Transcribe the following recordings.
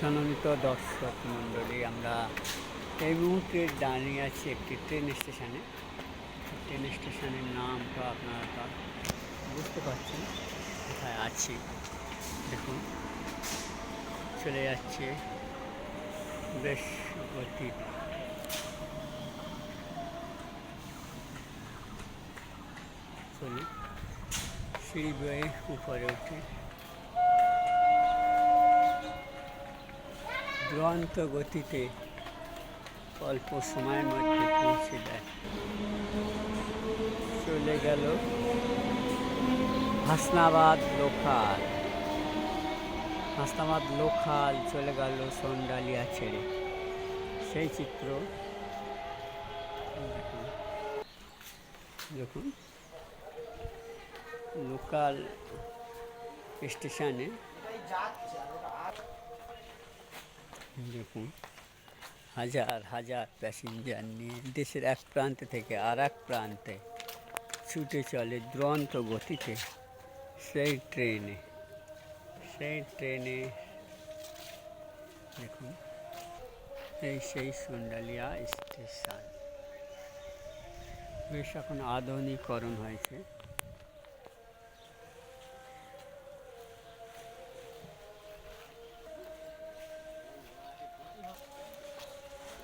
সম্মানিত দর্শক মণ্ডলী, আমরা এই মুহূর্তে দাঁড়িয়ে আছি একটি ট্রেন স্টেশনে। ট্রেন স্টেশনের নামটা আপনারা তা বুঝতে পারছেন কোথায় আছি। দেখুন, চলে যাচ্ছে বেশ গতি। চলি সিঁড়ি বয়ে উপরে উঠে দুরন্ত গতিতে অল্প সময়ের মধ্যে পৌঁছে দেয়। চলে গেল হাসনাবাদ লোকাল। হাসনাবাদ লোকাল চলে গেল সন্ডালিয়া ছেড়ে। সেই চিত্র দেখুন, লোকাল স্টেশনে দেখুন হাজার হাজার প্যাসেঞ্জার নিয়ে দেশের এক প্রান্ত থেকে আর এক প্রান্তে ছুটে চলে দুরন্ত গতিতে সেই ট্রেনে দেখুন, সেই সন্ডালিয়া স্টেশন বেশ এখন আধুনিকরণ হয়েছে।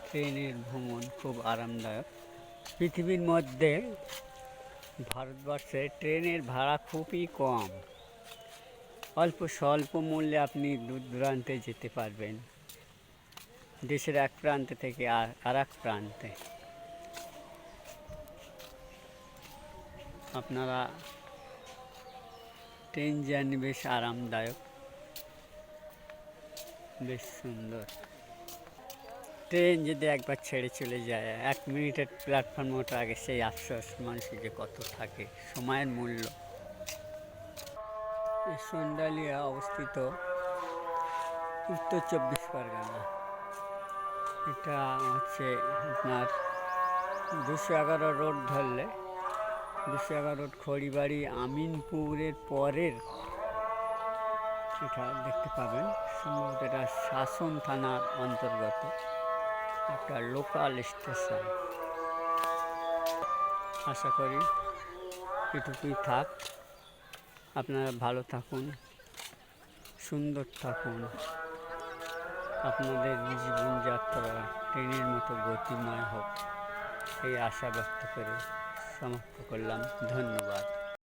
ট্রেনের ভ্রমণ খুব আরামদায়ক। পৃথিবীর মধ্যে ভারতবর্ষে ট্রেনের ভাড়া খুবই কম। স্বল্প মূল্যে আপনি দূর দূরান্তে যেতে পারবেন, দেশের এক প্রান্ত থেকে আর এক প্রান্তে। আপনারা ট্রেন জার্নি বেশ আরামদায়ক, বেশ সুন্দর। ট্রেন যদি একবার ছেড়ে চলে যায়, 1 মিনিটের প্ল্যাটফর্ম ওঠার আগে সেই আফসোস মানুষের যে কত থাকে, সময়ের মূল্য। এই সন্ডালিয়া অবস্থিত উত্তর 24 পরগনা। এটা হচ্ছে আপনার 211 রোড ধরলে 211 রোড খড়িবাড়ি আমিনপুরের পরের এটা দেখতে পাবেন। সম্ভবত এটা শাসন থানার অন্তর্গত একটা লোকাল স্টেশন। আশা করি এটুকুই থাক। আপনারা ভালো থাকুন, সুন্দর থাকুন, আপনাদের জীবনযাত্রা ট্রেনের মতো গতিময় হোক, এই আশা ব্যক্ত করে সমাপ্ত করলাম। ধন্যবাদ।